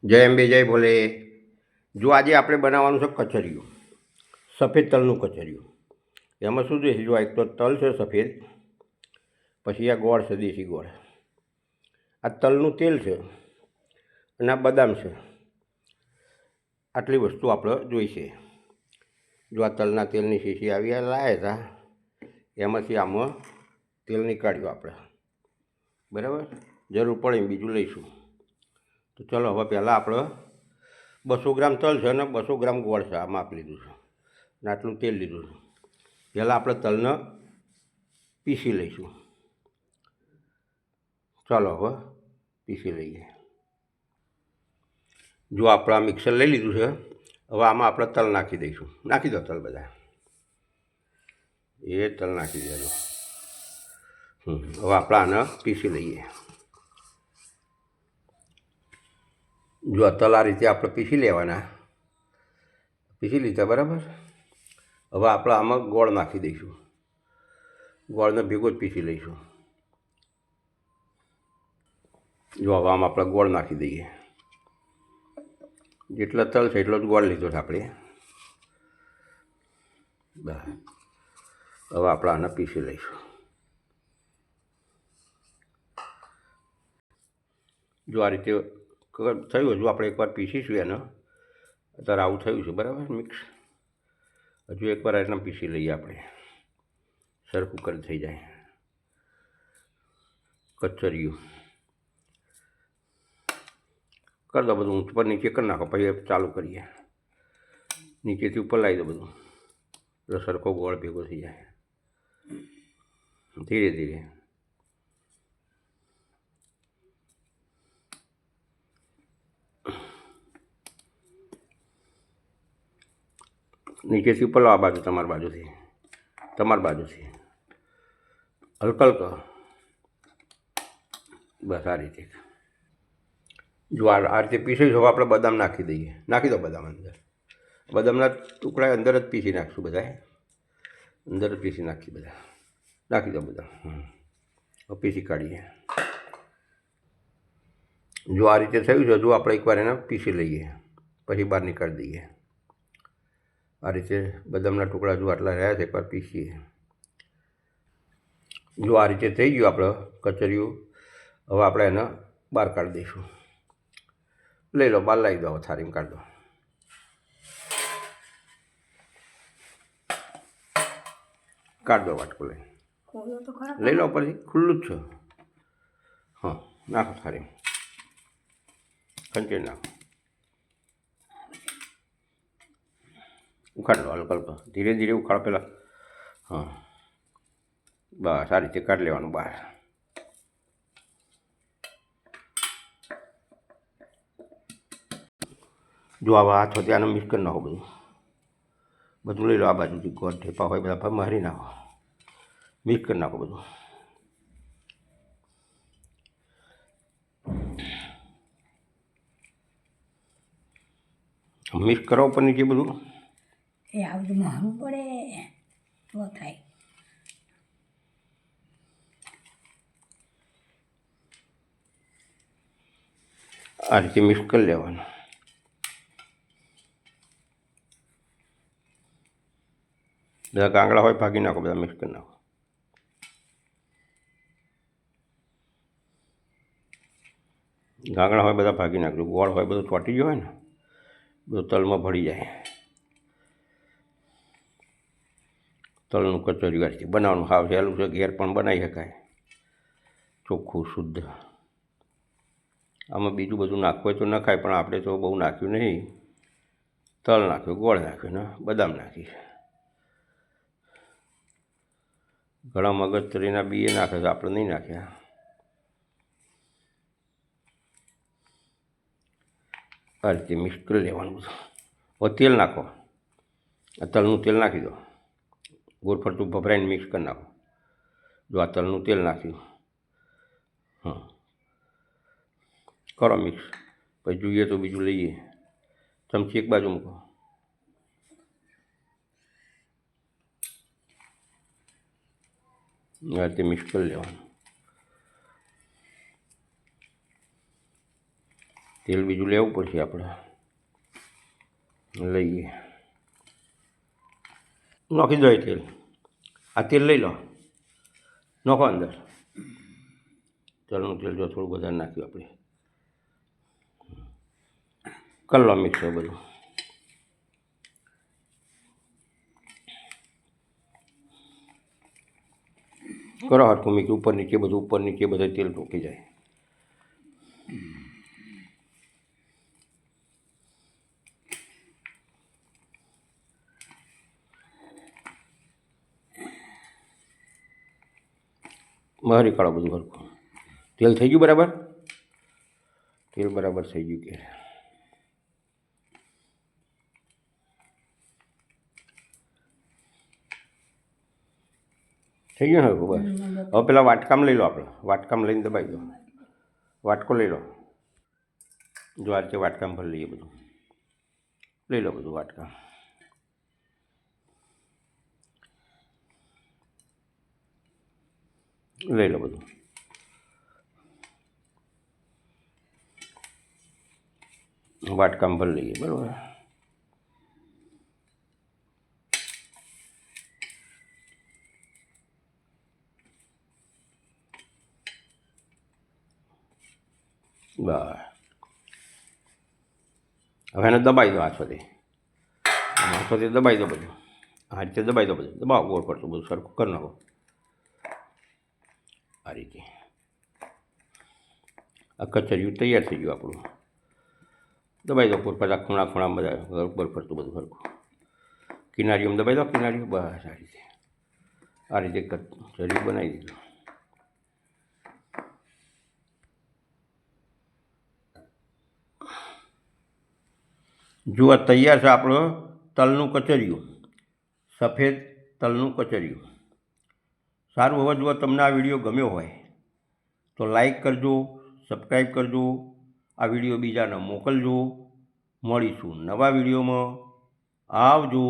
જય અંબે જય ભોલે. જો આજે આપણે બનાવવાનું છે કચરિયું, સફેદ તલનું કચરિયું. એમાં શું જોઈએ? જો એક તો તલ છે સફેદ, પછી આ ગોળ છે દેશી ગોળ, આ તલનું તેલ છે અને આ બદામ છે. આટલી વસ્તુ આપણે જોઈશે. જો આ તલના તેલની શીશી આવી લાવ્યા હતા, એમાંથી આમાં તેલ નીકાળ્યું આપણે, બરાબર. જરૂર પડે એમ બીજું લઈશું. તો ચલો હવે પહેલાં આપણે 200 ગ્રામ તલ છે અને 200 ગ્રામ ગોળ છે, આ માપ લીધું છે અને આટલું તેલ લીધું છે. પહેલાં આપણે તલને પીસી લઈશું. ચાલો હવે પીસી લઈએ. જો આપણે આ મિક્સર લઈ લીધું છે, હવે આમાં આપણે તલ નાખી દઈશું. નાખી દો તલ બધા, એ તલ નાખી દેજો. હવે આપણે આને પીસી લઈએ. જો તલ આ રીતે આપણે પીસી લેવાના, પીસી લીધા બરાબર. હવે આપણે આમાં ગોળ નાખી દઈશું. ગોળને ભેગો જ પીસી લઈશું. જો હવે આમાં આપણે ગોળ નાખી દઈએ. જેટલા તલ છે એટલો જ ગોળ લીધો છે આપણે. બસ હવે આપણે આને પીસી લઈશું. જો આ રીતે થયું, હજુ આપણે એકવાર પીસીશું એને. અત્યારે આવું થયું છે બરાબર મિક્સ. હજુ એકવાર એને પીસી લઈએ આપણે, સરખું કરી થઈ જાય કચરિયું. કરી દો બધું, ઉપર નીચે કરી નાખો, પછી ચાલુ કરીએ. નીચેથી ઉપર લાવી દો બધું, એટલે સરખો ગોળ ભેગો થઈ જાય. ધીરે ધીરે નીચેથી ઉપર લાવો, આ બાજુ તમારી બાજુથી હલકા હલકા. બસ આ રીતે. જો આ રીતે પીસીશું. હવે આપણે બદામ નાખી દઈએ. નાખી દો બદામ અંદર. બદામના ટુકડા અંદર જ પીસી નાખીશું બધા, અંદર જ પીસી નાખીએ બધા. નાખી દો બદામ. હવે પીસી કાઢીએ. જો આ રીતે થયું છે, જો આપણે એકવાર એને પીસી લઈએ, પછી બહાર નીકાળી દઈએ. આ રીતે બદામના ટુકડા જો આટલા રહ્યા છે, એકવાર પીસીએ. જો આ રીતે થઈ ગયું આપણે કચરિયું. હવે આપણે એને બહાર કાઢી દઈશું. લઈ લો, બહાર લાવી દો. હવે થાળીમાં કાઢી દો. કાઢ દો વાટકો લઈ લો, પછી ખુલ્લું જ છે. હા, નાખો થાળીમાં, ખંચેરી નાખો. ઉખાડ લો હલકા હલકા, ધીરે ધીરે ઉખાડો પહેલાં. હા બસ આ રીતે કાઢી લેવાનું બહાર. જો આવા હાથ હોય આને મિક્સ કરી નાખો બધું લઈ લો. આ બાજુથી ગોળ ઠેપા હોય બધા મારી નાખો, મિક્સ કરી નાખો બધું. મિક્સ કરો ઉપર નીચે બધું. એ આ બધું મારવું પડે તો થાય. આ રીતે મિક્સ કરી લેવાનું. બધા કાંગડા હોય ભાગી નાખો, બધા મિક્સ કરી નાખો. ગાંગડા હોય બધા ભાગી નાખજો. ગોળ હોય બધું ચોંટી ગયો હોય ને, બધું તલમાં ભળી જાય. તલનું કચરિયું આ રીતે બનાવવાનું. હાવ સહેલું છે, ઘેર પણ બનાવી શકાય, ચોખ્ખું શુદ્ધ. આમાં બીજું બધું નાખવું હોય તો નખાય, પણ આપણે તો બહુ નાખ્યું નહીં. તલ નાખ્યું, ગોળ નાખ્યું ને બદામ નાખી. ઘણા મગજતરીના બીએ નાખે છે, આપણે નહીં નાખ્યા. આ રીતે મિક્સ કરી લેવાનું બધું. હવે તેલ નાખો. આ તલનું તેલ નાખી દો. ગોળ ફરતું ભભરાઈને મિક્સ કરી નાખો. જો આ તલનું તેલ નાખ્યું. હા, કરો મિક્સ. પછી જોઈએ તો બીજું લઈએ. ચમચી એક બાજુ મૂકો. આ રીતે મિક્સ કરી લેવાનું. તેલ બીજું લેવું પડશે આપણે. લઈએ, નાખી દો એ તેલ. આ તેલ લઈ લો, નાખો અંદર. તલનું તેલ જો થોડું વધારે નાખ્યું આપણે. કરી લો મિક્સ બધું. કરો હરખું મિક્સ, ઉપર નીચે બધું, ઉપર નીચે બધું તેલ ટોકી જાય. બહાર કાઢો બધું હરખું. તેલ થઈ ગયું બરાબર? તેલ બરાબર થઈ ગયું કે થઈ ગયું ને હરખું? બસ હવે પેલા વાટકામ લઈ લો આપણે. વાટકામ લઈને દબાવી દો. વાટકો લઈ લો. જો આ રીતે વાટકામ ભરી લઈએ બધું. લઈ લો બધું વાટકામ. લઈ લો બધું. વાટકામ ભરી લઈએ, બરાબર. બસ હવે એને દબાવી દો હાથોથી. હાથોથી દબાવી દો બધું. આ રીતે દબાવી દો બધું. દબાવો ગોળ પડતું બધું સરખું કરી નાખો આ રીતે. આ કચરિયું તૈયાર થઈ ગયું આપણું. દબાવી દો બધા ખૂણા ખૂણા બધા ગોળ પડતું બધું સરખું. કિનારીઓમાં દબાવી દો, કિનારીઓ. બસ આ રીતે કચરિયું બનાવી દીધું. જુઓ તૈયાર છે આપણો તલનું કચરિયું, સફેદ તલનું કચરિયું. સારું, હવે જુઓ તમને આ વિડીયો ગમ્યો હોય તો લાઈક કરજો, સબસ્ક્રાઈબ કરજો, આ વિડીયો બીજાને મોકલજો. મળીશું નવા વિડીયોમાં. આવજો.